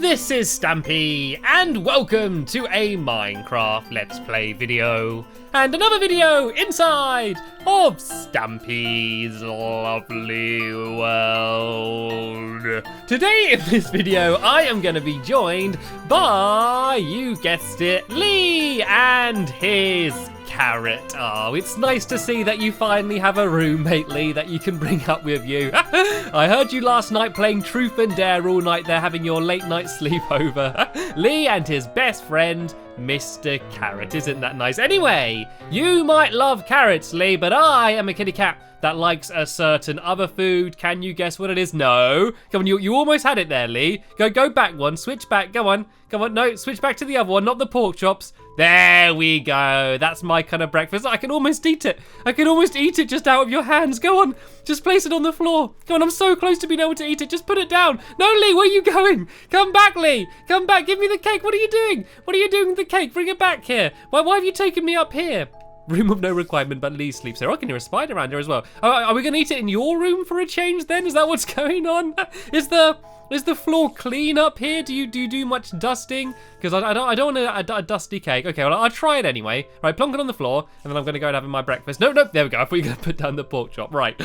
This is Stampy, and welcome to a Minecraft Let's Play video. And another video inside of Stampy's lovely world. Today in this video, I am going to be joined by, you guessed it, Lee and his carrot. Oh, it's nice to see that you finally have a roommate, Lee, that you can bring up with you. I heard you last night playing Truth and Dare all night there, having your late night sleepover. Lee and his best friend, Mr. Carrot. Isn't that nice? Anyway, you might love carrots, Lee, but I am a kitty cat that likes a certain other food. Can you guess what it is? No. Come on, you almost had it there, Lee. Go back one, switch back, go on. Come on, no, switch back to the other one, not the pork chops. There we go. That's my kind of breakfast. I can almost eat it. I can almost eat it just out of your hands. Go on, just place it on the floor. Come on, I'm so close to being able to eat it. Just put it down. No, Lee, where are you going? Come back, Lee. Come back, give me the cake. What are you doing? What are you doing with the cake? Bring it back here. Why have you taken me up here? Room of no requirement, but Lee sleeps here. I can hear a spider around here as well. Are we going to eat it in your room for a change then? Is that what's going on? Is the floor clean up here? Do you do much dusting? Because I don't want a dusty cake. Okay, well, I'll try it anyway. Right, plonk it on the floor, and then I'm going to go and have my breakfast. No, there we go. I thought you were going to put down the pork chop. Right.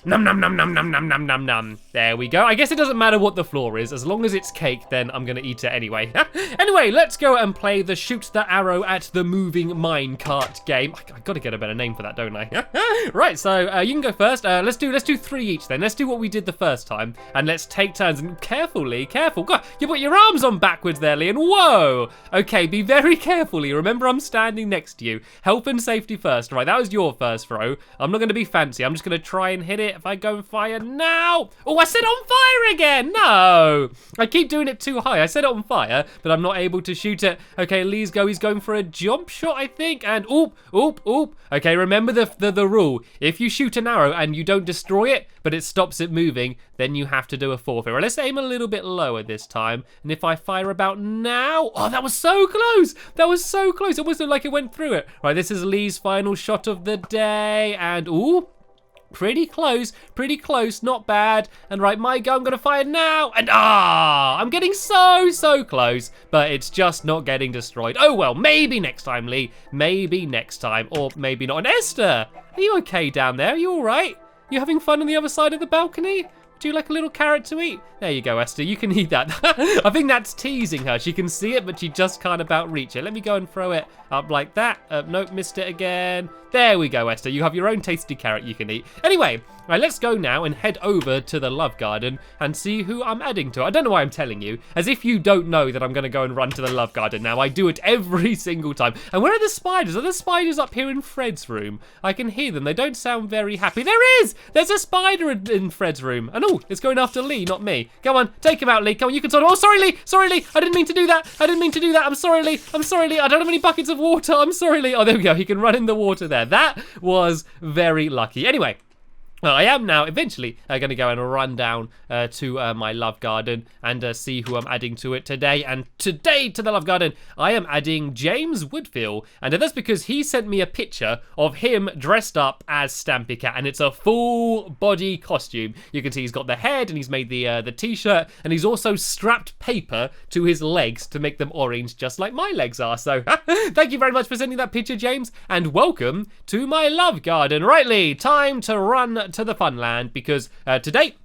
Num num num num num num num num num. There we go. I guess it doesn't matter what the floor is. As long as it's cake, then I'm going to eat it anyway. Anyway, let's go and play the shoot the arrow at the moving minecart game. I got to get a better name for that, don't I? Right, so you can go first. Let's do 3 each then. Let's do what we did the first time, and let's take turns. And carefully, careful. God, you put your arms on backwards there, Lee, and whoa. Okay, be very careful, Lee. Remember, I'm standing next to you. Health and safety first. Right, that was your first throw. I'm not going to be fancy. I'm just going to try and hit it. If I go and fire now. Oh, I set it on fire again. No. I keep doing it too high. I set it on fire, but I'm not able to shoot it. Okay, Lee's go. He's going for a jump shot, I think. And oop. Okay, remember the rule. If you shoot an arrow and you don't destroy it, but it stops it moving, then you have to do a forfeit. Right, let's aim a little bit lower this time. And if I fire about now. Oh, that was so close. That was so close. It wasn't like it went through it. Right, this is Lee's final shot of the day. And ooh. Pretty close, not bad. And right, my go, I'm gonna fire now. And I'm getting so close, but it's just not getting destroyed. Oh well, maybe next time, Lee. Maybe next time, or maybe not. And Esther, are you okay down there? Are you all right? You having fun on the other side of the balcony? Do you like a little carrot to eat? There you go, Esther, you can eat that. I think that's teasing her. She can see it, but she just can't about reach it. Let me go and throw it up like that. Nope, missed it again. There we go, Esther. You have your own tasty carrot you can eat. Anyway, right, let's go now and head over to the love garden and see who I'm adding to. I don't know why I'm telling you, as if you don't know that I'm going to go and run to the love garden now. I do it every single time. And where are the spiders? Are the spiders up here in Fred's room? I can hear them. They don't sound very happy. There is! There's a spider in Fred's room. And oh, it's going after Lee, not me. Go on, take him out, Lee. Come on, you can sort of. Oh, sorry, Lee. Sorry, Lee. I didn't mean to do that. I'm sorry, Lee. I don't have any buckets of water. I'm sorry, Lee. Oh, there we go. He can run in the water there. That was very lucky. Anyway. Well, I am now eventually going to go and run down to my love garden and see who I'm adding to it today. And today to the love garden, I am adding James Woodfield. And that's because he sent me a picture of him dressed up as Stampy Cat. And it's a full body costume. You can see he's got the head and he's made the t-shirt. And he's also strapped paper to his legs to make them orange, just like my legs are. So thank you very much for sending that picture, James. And welcome to my love garden. Right, Lee, time to run to the Funland, because today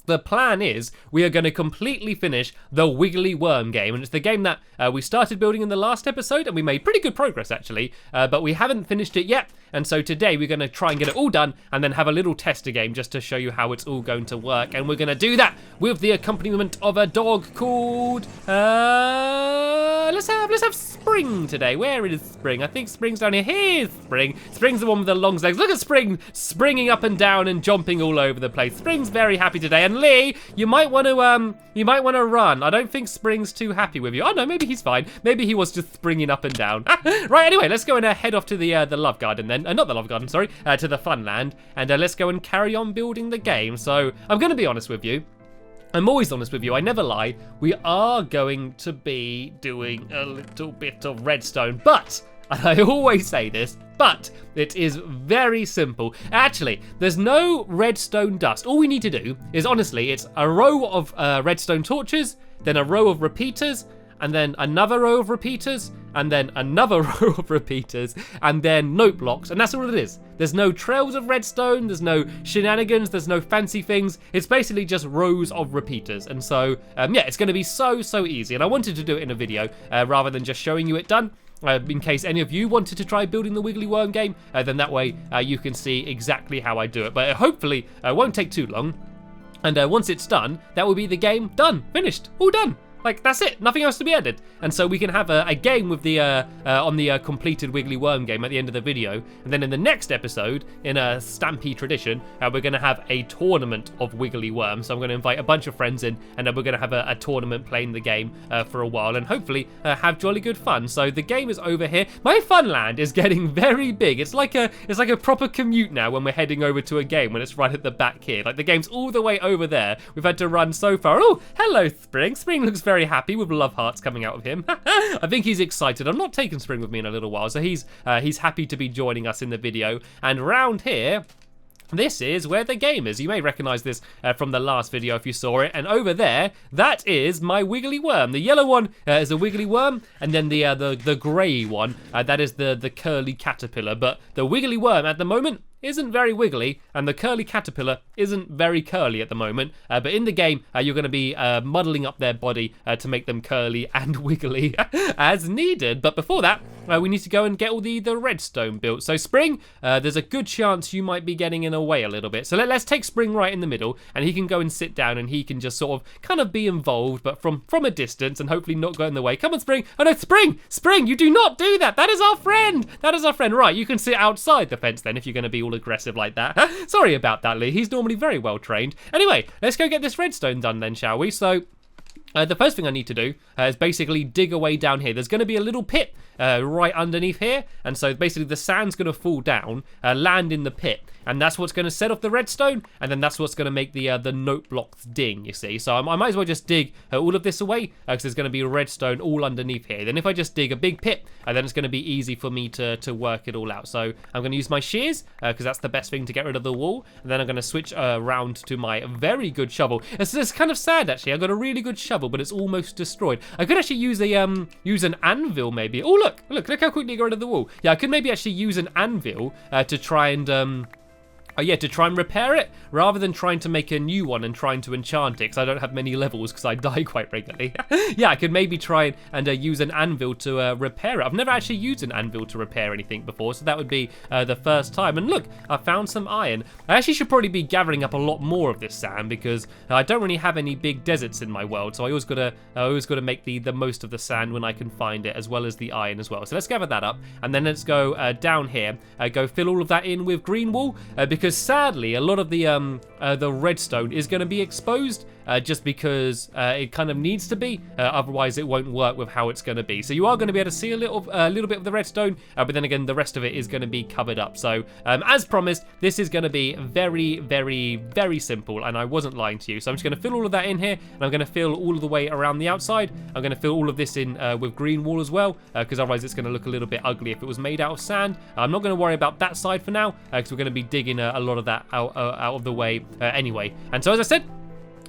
the plan is we are going to completely finish the Wiggly worm game, and it's the game that we started building in the last episode, and we made pretty good progress actually, but we haven't finished it yet. And so today we're going to try and get it all done and then have a little tester game just to show you how it's all going to work. And we're going to do that with the accompaniment of a dog called let's have Spring today. Where is Spring? I think Spring's down here. Here's Spring. Spring's the one with the long legs. Look at Spring springing up and down and jumping all over the place. Spring's very happy today. And Lee, you might want to run. I don't think Spring's too happy with you. Oh no, maybe he's fine. Maybe he was just springing up and down. Right, anyway, let's go and head off to the love garden then. Not the love garden, sorry, to the Funland, and let's go and carry on building the game. So I'm going to be honest with you. I'm always honest with you, I never lie. We are going to be doing a little bit of redstone, but and I always say this, but it is very simple. Actually, there's no redstone dust. All we need to do is, honestly, it's a row of redstone torches, then a row of repeaters, and then another row of repeaters, and then another row of repeaters, and then note blocks, and that's all it is. There's no trails of redstone, there's no shenanigans, there's no fancy things. It's basically just rows of repeaters, and so, yeah, it's gonna be so easy, and I wanted to do it in a video rather than just showing you it done. In case any of you wanted to try building the Wiggly Worm game, then that way you can see exactly how I do it. But hopefully it won't take too long, and once it's done, that will be the game done, finished, all done. Like, that's it, nothing else to be added. And so we can have a game with the on the completed Wiggly Worm game at the end of the video. And then in the next episode, in a Stampy tradition, we're gonna have a tournament of Wiggly Worm. So I'm gonna invite a bunch of friends in, and then we're gonna have a tournament playing the game for a while, and hopefully have jolly good fun. So the game is over here. My Funland is getting very big. It's like a proper commute now when we're heading over to a game, when it's right at the back here. Like, the game's all the way over there. We've had to run so far. Oh, hello, Spring. Spring looks very happy with love hearts coming out of him. I think he's excited. I'm not taking Spring with me in a little while, so he's happy to be joining us in the video. And round here, this is where the game is. You may recognize this from the last video if you saw it. And over there, that is my Wiggly Worm. The yellow one is a Wiggly Worm, and then the grey one, that is the curly caterpillar. But the Wiggly Worm at the moment isn't very wiggly, and the curly caterpillar isn't very curly at the moment. But in the game, you're going to be muddling up their body to make them curly and wiggly as needed. But before that, we need to go and get all the redstone built. So Spring, there's a good chance you might be getting in the way a little bit. So let's take Spring right in the middle, and he can go and sit down, and he can just sort of kind of be involved, but from a distance, and hopefully not go in the way. Come on, Spring. Oh no, Spring, you do not do that. That is our friend. That is our friend. Right, you can sit outside the fence then if you're going to be all aggressive like that. Sorry about that, Lee. He's normally very well trained. Anyway, let's go get this redstone done then, shall we? So the first thing I need to do is basically dig away down here. There's going to be a little pit right underneath here, and so basically the sand's going to fall down, land in the pit, and that's what's going to set off the redstone, and then that's what's going to make the note blocks ding, you see. So I might as well just dig all of this away, because there's going to be redstone all underneath here. Then if I just dig a big pit, then it's going to be easy for me to work it all out. So I'm going to use my shears, because that's the best thing to get rid of the wall, and then I'm going to switch around to my very good shovel. It's kind of sad, actually. I've got a really good shovel, but it's almost destroyed. I could actually use a use an anvil, maybe. Oh, look how quickly I got rid of the wall. Yeah, I could maybe actually use an anvil to try and to try and repair it, rather than trying to make a new one and trying to enchant it, because I don't have many levels, because I die quite regularly. Yeah, I could maybe try and use an anvil to repair it. I've never actually used an anvil to repair anything before, so that would be the first time. And look, I found some iron. I actually should probably be gathering up a lot more of this sand, because I don't really have any big deserts in my world, so I always gotta make the most of the sand when I can find it, as well as the iron as well. So let's gather that up, and then let's go down here, go fill all of that in with green wool, because sadly a lot of the redstone is going to be exposed, just because it kind of needs to be, otherwise it won't work with how it's going to be. So you are going to be able to see a little bit of the redstone, but then again the rest of it is going to be covered up. So as promised, this is going to be very simple, and I wasn't lying to you. So I'm just going to fill all of that in here, and I'm going to fill all of the way around the outside. I'm going to fill all of this in with green wool as well, because otherwise it's going to look a little bit ugly if it was made out of sand. I'm not going to worry about that side for now, because we're going to be digging a lot of that out of the way anyway. And so as I said,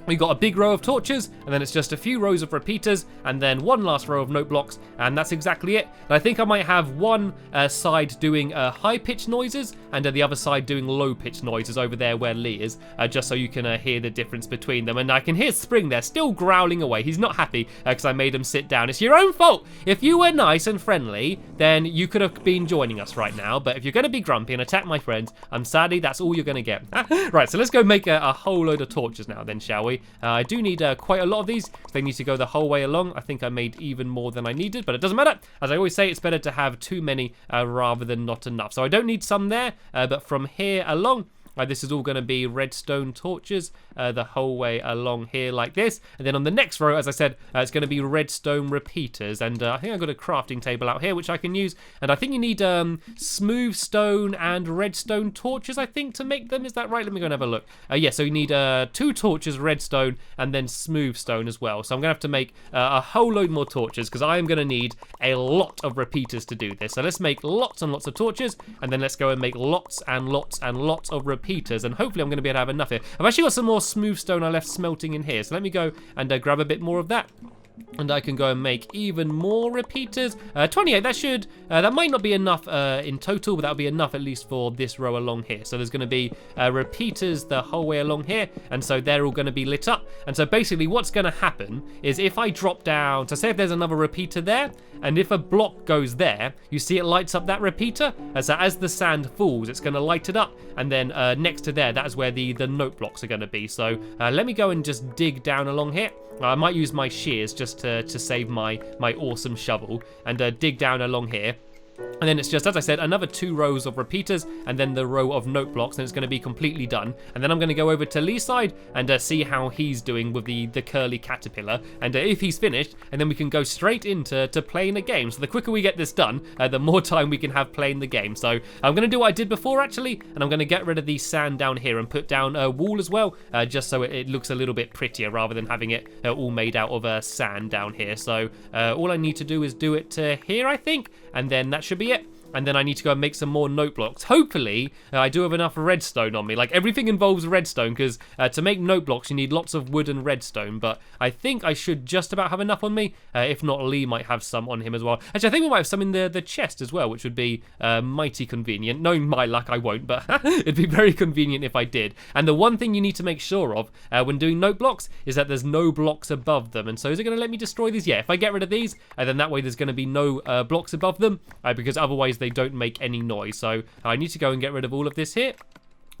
we've got a big row of torches, and then it's just a few rows of repeaters, and then one last row of note blocks, and that's exactly it. And I think I might have one side doing high-pitched noises, and the other side doing low-pitched noises over there where Lee is, just so you can hear the difference between them. And I can hear Spring there still growling away. He's not happy because I made him sit down. It's your own fault. If you were nice and friendly, then you could have been joining us right now. But if you're going to be grumpy and attack my friends, sadly, that's all you're going to get. Right, so let's go make a whole load of torches now then, shall we? I do need quite a lot of these. They need to go the whole way along. I think I made even more than I needed, but it doesn't matter. As I always say, it's better to have too many rather than not enough. So I don't need some there, but from here along, This is all going to be redstone torches the whole way along here like this. And then on the next row, as I said, it's going to be redstone repeaters. And I think I've got a crafting table out here, which I can use. And I think you need smooth stone and redstone torches, I think, to make them. Is that right? Let me go and have a look. Yeah, so you need 2 torches, redstone, and then smooth stone as well. So I'm going to have to make a whole load more torches because I am going to need a lot of repeaters to do this. So let's make lots and lots of torches, and then let's go and make lots and lots and lots of repeaters, and hopefully I'm going to be able to have enough here. I've actually got some more smooth stone I left smelting in here, so let me go and grab a bit more of that. And I can go and make even more repeaters. 28, that might not be enough in total, but that'll be enough at least for this row along here. So there's going to be repeaters the whole way along here, and so they're all going to be lit up. And so basically what's going to happen is if I drop down, so say if there's another repeater there, and if a block goes there, you see it lights up that repeater. And so as the sand falls, it's going to light it up, and then next to there, that is where the note blocks are going to be. So let me go and just dig down along here. I might use my shears just to save my awesome shovel and dig down along here. And then it's just, as I said, another 2 rows of repeaters and then the row of note blocks, and it's going to be completely done. And then I'm going to go over to Lee's side and see how he's doing with the curly caterpillar, and if he's finished, and then we can go straight into playing a game. So the quicker we get this done, the more time we can have playing the game. So I'm going to do what I did before actually, and I'm going to get rid of the sand down here and put down a wall as well, just so it looks a little bit prettier rather than having it all made out of sand down here. So all I need to do is do it here, I think, and then that should be it. And then I need to go and make some more note blocks. Hopefully, I do have enough redstone on me. Like, everything involves redstone, because to make note blocks, you need lots of wood and redstone. But I think I should just about have enough on me. If not, Lee might have some on him as well. Actually, I think we might have some in the chest as well, which would be mighty convenient. Knowing my luck, I won't, but it'd be very convenient if I did. And the one thing you need to make sure of when doing note blocks is that there's no blocks above them. And so is it going to let me destroy these? Yeah, if I get rid of these, then that way there's going to be no blocks above them, because otherwise they don't make any noise. So I need to go and get rid of all of this here.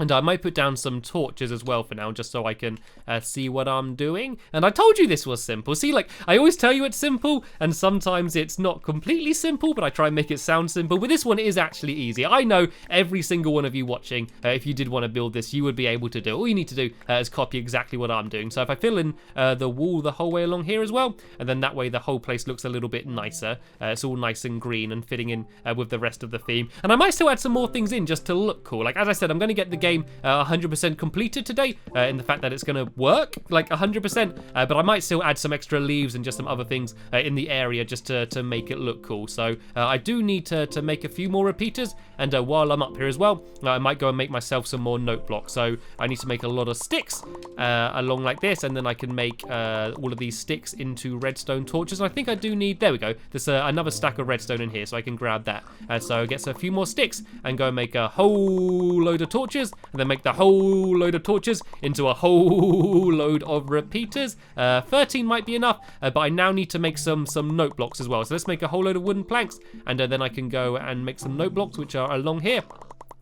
And I might put down some torches as well for now, just so I can see what I'm doing. And I told you this was simple. See, like, I always tell you it's simple, and sometimes it's not completely simple, but I try and make it sound simple. But this one is actually easy. I know every single one of you watching, if you did want to build this, you would be able to do. All you need to do is copy exactly what I'm doing. So if I fill in the wall the whole way along here as well, and then that way the whole place looks a little bit nicer. It's all nice and green and fitting in with the rest of the theme. And I might still add some more things in just to look cool. Like, as I said, I'm going to get the game 100% completed today, in the fact that it's going to work like 100%, but I might still add some extra leaves and just some other things in the area just to make it look cool. So I do need to make a few more repeaters, and while I'm up here as well, I might go and make myself some more note blocks. So I need to make a lot of sticks along like this, and then I can make all of these sticks into redstone torches. And I think I do need, there we go, there's another stack of redstone in here, so I can grab that. So I get a few more sticks and go and make a whole load of torches, and then make the whole load of torches into a whole load of repeaters. 13 might be enough, but I now need to make some note blocks as well. So let's make a whole load of wooden planks, and then I can go and make some note blocks, which are along here.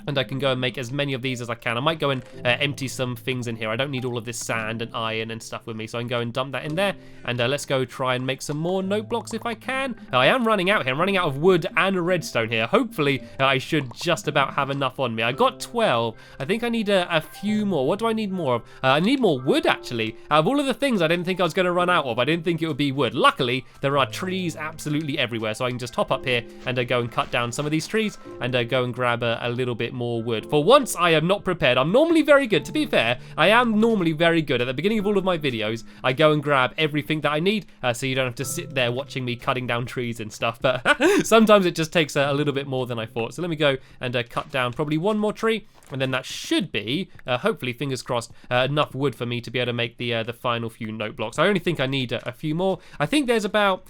And I can go and make as many of these as I can. I might go and empty some things in here. I don't need all of this sand and iron and stuff with me, so I can go and dump that in there. And let's go try and make some more note blocks if I can. I am running out here. I'm running out of wood and redstone here. Hopefully, I should just about have enough on me. I got 12. I think I need a few more. What do I need more of? I need more wood, actually. Out of all of the things I didn't think I was going to run out of, I didn't think it would be wood. Luckily, there are trees absolutely everywhere, so I can just hop up here and go and cut down some of these trees and go and grab a little bit more wood. For once, I am not prepared. I'm normally very good. To be fair, I am normally very good. At the beginning of all of my videos, I go and grab everything that I need, so you don't have to sit there watching me cutting down trees and stuff. But sometimes it just takes a little bit more than I thought. So let me go and cut down probably one more tree, and then that should be, hopefully, fingers crossed, enough wood for me to be able to make the final few note blocks. I only think I need a few more. I think there's about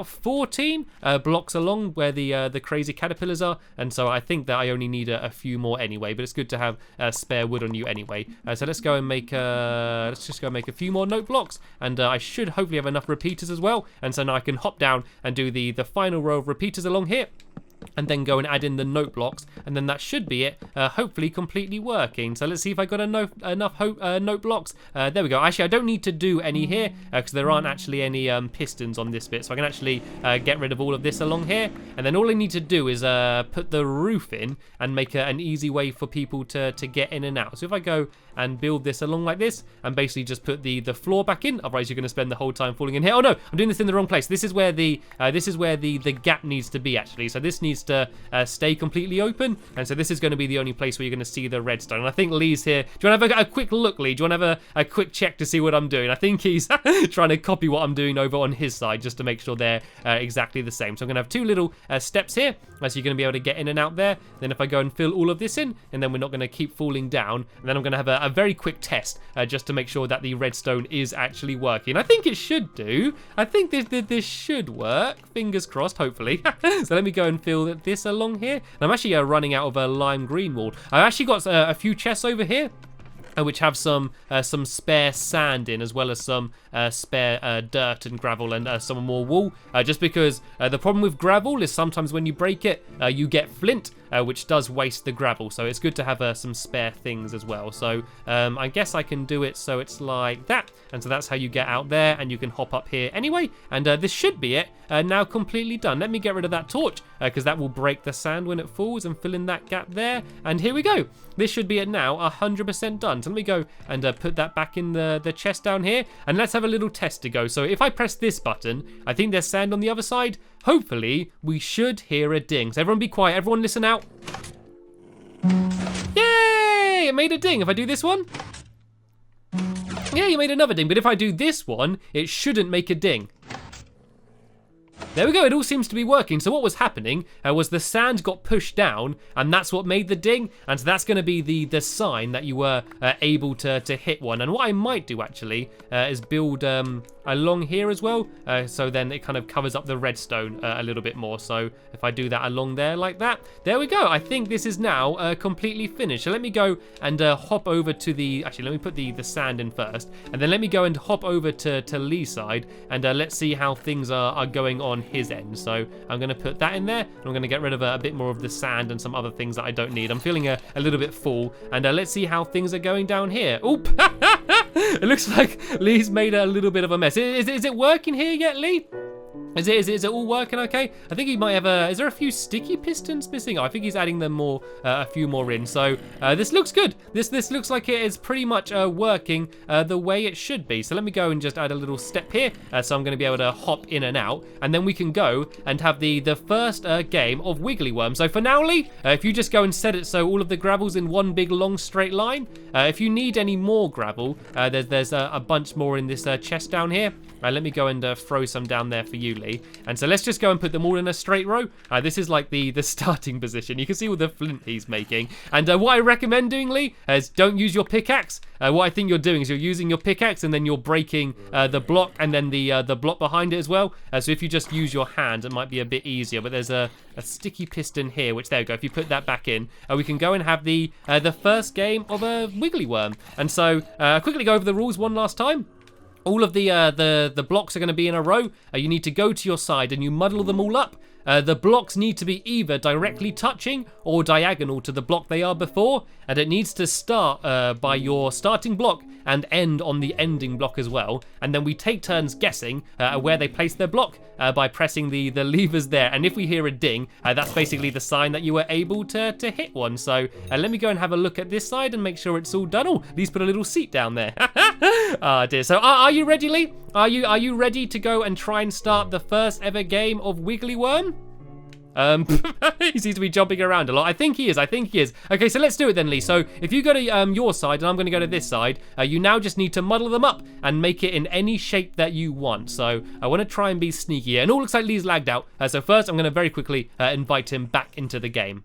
14 blocks along where the crazy caterpillars are, and so I think that I only need a few more anyway. But it's good to have spare wood on you anyway. So let's go and make let's just go and make a few more note blocks, and I should hopefully have enough repeaters as well. And so now I can hop down and do the final row of repeaters along here. and then go and add in the note blocks, and then that should be it, hopefully completely working. So let's see if I got enough note blocks. There we go. Actually, I don't need to do any here because there aren't actually any pistons on this bit, so I can actually get rid of all of this along here, and then all I need to do is put the roof in and make an easy way for people to get in and out. So if I go and build this along like this and basically just put the floor back in, otherwise you're going to spend the whole time falling in here. Oh no, I'm doing this in the wrong place. This is where the gap needs to be, actually. So this needs to stay completely open, and so this is going to be the only place where you're going to see the redstone. And I think Lee's here. Do you want to have a quick look, Lee? Do you want to have a quick check to see what I'm doing? I think he's trying to copy what I'm doing over on his side just to make sure they're exactly the same. So I'm going to have two little steps here, so you're going to be able to get in and out there. Then if I go and fill all of this in, and then we're not going to keep falling down, and then I'm going to have a very quick test just to make sure that the redstone is actually working. I think it should do. I think this should work. Fingers crossed, hopefully. So let me go and fill this along here. And I'm actually running out of a lime green wool. I've actually got a few chests over here, which have some spare sand in, as well as some spare dirt and gravel and some more wool, just because the problem with gravel is sometimes when you break it, you get flint, which does waste the gravel, so it's good to have some spare things as well. So I guess I can do it so it's like that, and so that's how you get out there, and you can hop up here anyway, and this should be it, now completely done. Let me get rid of that torch, because that will break the sand when it falls, and fill in that gap there, and here we go. This should be it now, 100% done. So let me go and put that back in the chest down here, and let's have a little test to go. So if I press this button, I think there's sand on the other side. Hopefully, we should hear a ding. So everyone be quiet. Everyone listen out. Yay! It made a ding. If I do this one. Yeah, you made another ding. But if I do this one, it shouldn't make a ding. There we go, it all seems to be working. So what was happening was the sand got pushed down, and that's what made the ding, and so that's going to be the sign that you were able to hit one. And what I might do actually is build along here as well, so then it kind of covers up the redstone a little bit more. So if I do that along there like that, there we go. I think this is now completely finished. So let me go and hop over to the, actually let me put the sand in first, and then let me go and hop over to Lee's side, and let's see how things are going on his end. So I'm going to put that in there, and I'm going to get rid of a bit more of the sand and some other things that I don't need. I'm feeling a little bit full, and let's see how things are going down here. Oop! It looks like Lee's made a little bit of a mess. Is it working here yet, Lee? Is it all working okay? I think he might have is there a few sticky pistons missing? Oh, I think he's adding them more, a few more in. So this looks good. This looks like it is pretty much working the way it should be. So let me go and just add a little step here. So I'm going to be able to hop in and out, and then we can go and have the first game of Wiggly Worm. So for now, Lee, if you just go and set it so all of the gravel's in one big long straight line. If you need any more gravel, there's a bunch more in this chest down here. Let me go and throw some down there for you, Lee. And so let's just go and put them all in a straight row. This is like the starting position. You can see all the flint he's making. And what I recommend doing, Lee, is don't use your pickaxe. What I think you're doing is you're using your pickaxe, and then you're breaking the block, and then the block behind it as well. So if you just use your hand, it might be a bit easier. But there's a sticky piston here, which there we go. If you put that back in, we can go and have the first game of a Wiggly Worm. And so quickly go over the rules one last time. All of the blocks are going to be in a row. You need to go to your side and you muddle them all up. The blocks need to be either directly touching or diagonal to the block they are before, and it needs to start by your starting block and end on the ending block as well. And then we take turns guessing where they place their block by pressing the levers there. And if we hear a ding, that's basically the sign that you were able to hit one. So let me go and have a look at this side and make sure it's all done. Oh, Lee's put a little seat down there. Oh dear. So are you ready, Lee? Are you ready to go and try and start the first ever game of Wiggly Worm? He seems to be jumping around a lot. I think he is. Okay, so let's do it then, Lee. So if you go to your side and I'm going to go to this side, you now just need to muddle them up and make it in any shape that you want. So I want to try and be sneaky here. And it all looks like Lee's lagged out. So first I'm going to very quickly invite him back into the game.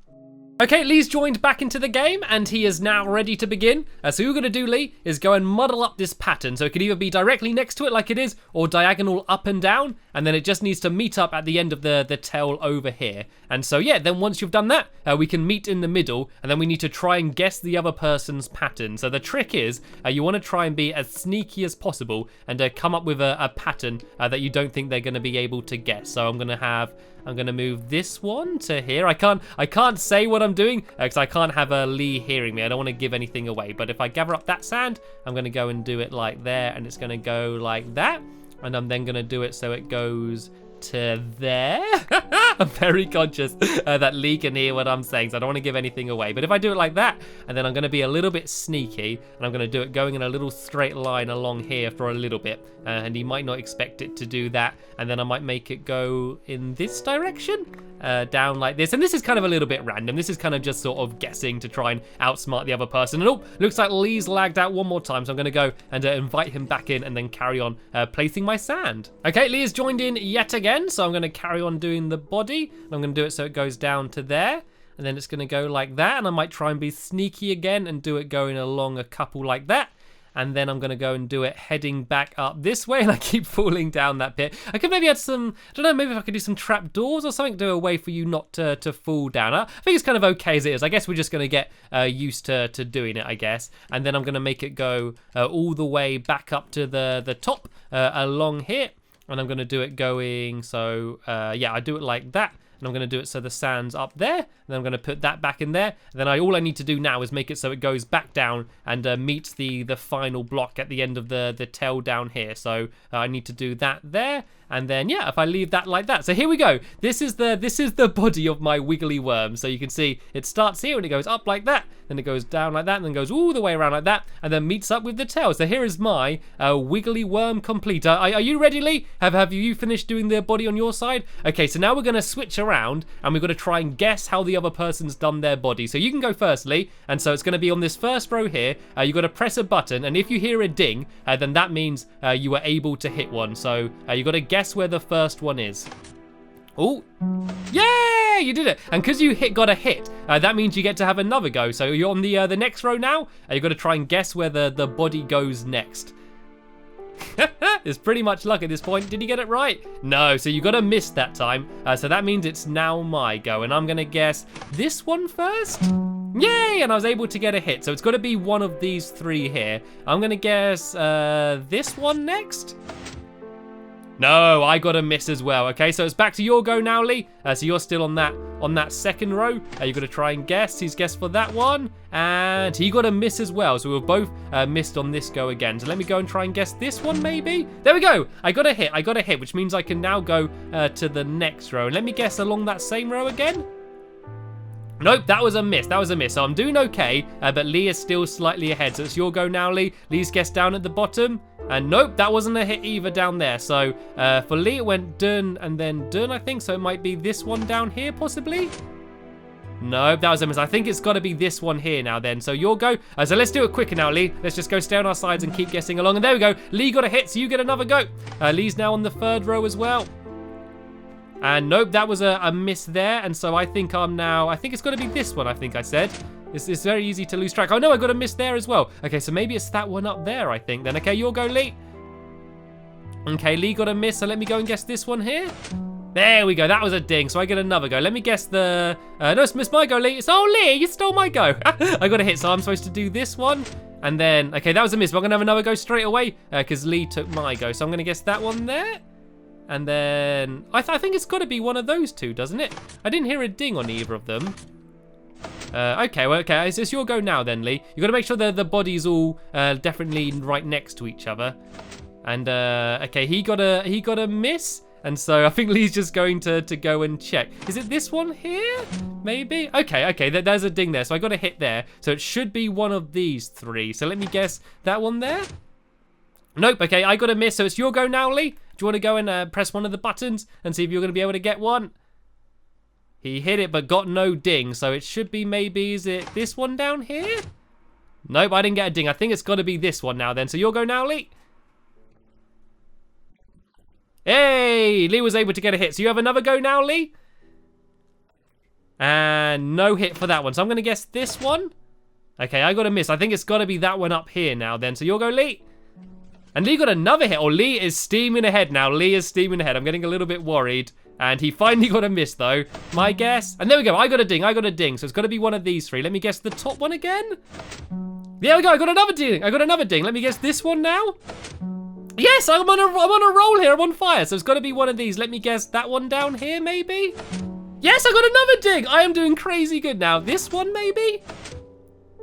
Okay, Lee's joined back into the game, and he is now ready to begin. So what we're going to do, Lee, is go and muddle up this pattern. So it could either be directly next to it like it is, or diagonal up and down, and then it just needs to meet up at the end of the tail over here. And so, yeah, then once you've done that, we can meet in the middle, and then we need to try and guess the other person's pattern. So the trick is, you want to try and be as sneaky as possible, and come up with a pattern that you don't think they're going to be able to guess. So I'm going to have I'm gonna move this one to here. I can't say what I'm doing because I can't have Lee hearing me. I don't want to give anything away. But if I gather up that sand, I'm gonna go and do it like there, and it's gonna go like that. And I'm then gonna do it so it goes to there. I'm very conscious that Lee can hear what I'm saying, so I don't want to give anything away. But if I do it like that, and then I'm going to be a little bit sneaky, and I'm going to do it going in a little straight line along here for a little bit, and he might not expect it to do that, and then I might make it go in this direction, down like this. And this is kind of a little bit random. This is kind of just sort of guessing to try and outsmart the other person. And oh, looks like Lee's lagged out one more time, so I'm going to go and invite him back in and then carry on placing my sand. Okay, Lee has joined in yet again, so I'm going to carry on doing the body, and I'm going to do it so it goes down to there, and then it's going to go like that, and I might try and be sneaky again and do it going along a couple like that. And then I'm going to go and do it heading back up this way, and I keep falling down that pit. I could maybe add some, I don't know, maybe if I could do some trap doors or something, do a way for you not to fall down. I think it's kind of okay as it is. I guess we're just going to get used to doing it, I guess. And then I'm going to make it go all the way back up to the top along here. And I'm going to do it going, so yeah, I do it like that. And I'm going to do it so the sand's up there, and then I'm going to put that back in there. And then all I need to do now is make it so it goes back down and meets the final block at the end of the tail down here. So I need to do that there, and then yeah, if I leave that like that. So here we go. This is the body of my wiggly worm. So you can see it starts here and it goes up like that, then it goes down like that, and then goes all the way around like that, and then meets up with the tail. So here is my wiggly worm complete. Are you ready, Lee? Have you finished doing the body on your side? Okay, so now we're going to switch around, and we're going to try and guess how the other person's done their body. So you can go first, Lee, and so it's going to be on this first row here. You've got to press a button, and if you hear a ding, then that means you were able to hit one. So you've got to guess where the first one is. Oh, yeah, you did it. And because you got a hit, that means you get to have another go. So you're on the next row now. You've got to try and guess where the body goes next. It's pretty much luck at this point. Did you get it right? No, so you got to miss that time. So that means it's now my go, and I'm going to guess this one first. Yay, and I was able to get a hit. So it's got to be one of these three here. I'm going to guess this one next. No, I got a miss as well. Okay, so it's back to your go now, Lee. So you're still on that second row. You got to try and guess. He's guessed for that one, and he got a miss as well. So we were both missed on this go again. So let me go and try and guess this one, maybe. There we go. I got a hit, which means I can now go to the next row. And let me guess along that same row again. Nope, that was a miss. So I'm doing okay, but Lee is still slightly ahead. So it's your go now, Lee. Lee's guessed down at the bottom. And nope, that wasn't a hit either down there. So for Lee, it went dun and then dun, I think. So it might be this one down here, possibly. Nope, that was a miss. I think it's got to be this one here now then. So your go. So let's do it quicker now, Lee. Let's just go stay on our sides and keep guessing along. And there we go. Lee got a hit, so you get another go. Lee's now on the third row as well. And nope, that was a miss there. And so I think it's got to be this one, I think I said. It's very easy to lose track. Oh no, I got a miss there as well. Okay, so maybe it's that one up there, I think then. Okay, your go, Lee. Okay, Lee got a miss, so let me go and guess this one here. There we go, that was a ding, so I get another go. Let me guess the... no, it's missed my go, Lee. Lee, you stole my go. I got a hit, so I'm supposed to do this one. And then, okay, that was a miss, but I'm going to have another go straight away because Lee took my go. So I'm going to guess that one there. And then, I think it's got to be one of those two, doesn't it? I didn't hear a ding on either of them. Okay, well, okay, it's your go now then, Lee. You got to make sure the body's all definitely right next to each other. And okay, he got a miss, and so I think Lee's just going to go and check. Is it this one here? Maybe. Okay, there's a ding there, so I got a hit there. So it should be one of these three. So let me guess that one there. Nope. Okay, I got a miss, so it's your go now, Lee. Do you want to go and press one of the buttons and see if you're going to be able to get one? He hit it but got no ding, so it should be maybe, is it this one down here? Nope, I didn't get a ding. I think it's got to be this one now then. So you'll go now, Lee. Hey, Lee was able to get a hit. So you have another go now, Lee. And no hit for that one. So I'm going to guess this one. Okay, I got a miss. I think it's got to be that one up here now then. So you'll go, Lee. And Lee got another hit. Lee is steaming ahead now. Lee is steaming ahead. I'm getting a little bit worried. And he finally got a miss, though. My guess. And there we go. I got a ding. So it's got to be one of these three. Let me guess the top one again. There we go. I got another ding. Let me guess this one now. Yes, I'm on a roll here. I'm on fire. So it's got to be one of these. Let me guess. That one down here, maybe? Yes, I got another dig. I am doing crazy good now. This one, maybe?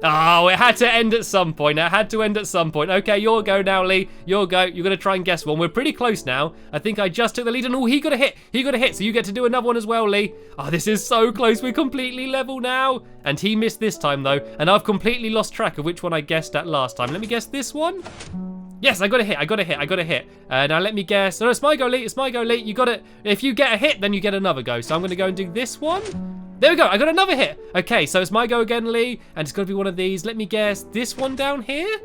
Oh, it had to end at some point. It had to end at some point. Okay, your go now, Lee. Your go. You're going to try and guess one. We're pretty close now. I think I just took the lead. And oh, he got a hit. He got a hit. So you get to do another one as well, Lee. Oh, this is so close. We're completely level now. And he missed this time, though. And I've completely lost track of which one I guessed at last time. Let me guess this one. Yes, I got a hit. I got a hit. I got a hit. Now let me guess. No, it's my go, Lee. It's my go, Lee. You got it. If you get a hit, then you get another go. So I'm going to go and do this one. There we go, I got another hit. Okay, so it's my go again, Lee, and it's gotta be one of these. Let me guess, this one down here?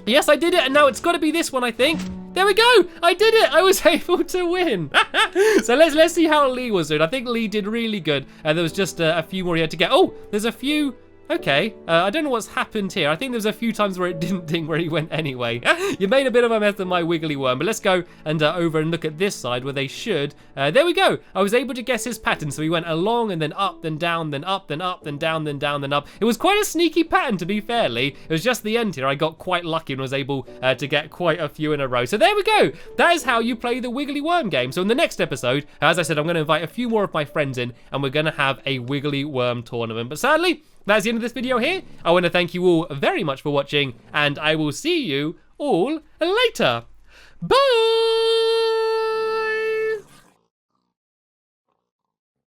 Yes, I did it, and now it's gotta be this one, I think. There we go, I did it, I was able to win. So let's see how Lee was doing. I think Lee did really good, and there was just a few more he had to get. Oh, there's a few. Okay, I don't know what's happened here. I think there's a few times where it didn't ding where he went anyway. You made a bit of a mess of my wiggly worm, but let's go and over and look at this side where they should. There we go. I was able to guess his pattern. So he went along and then up, then down, then up, then up, then down, then down, then up. It was quite a sneaky pattern, to be fairly. It was just the end here. I got quite lucky and was able to get quite a few in a row. So there we go. That is how you play the wiggly worm game. So in the next episode, as I said, I'm going to invite a few more of my friends in and we're going to have a wiggly worm tournament. But sadly, that's the end of this video here. I want to thank you all very much for watching, and I will see you all later. Bye!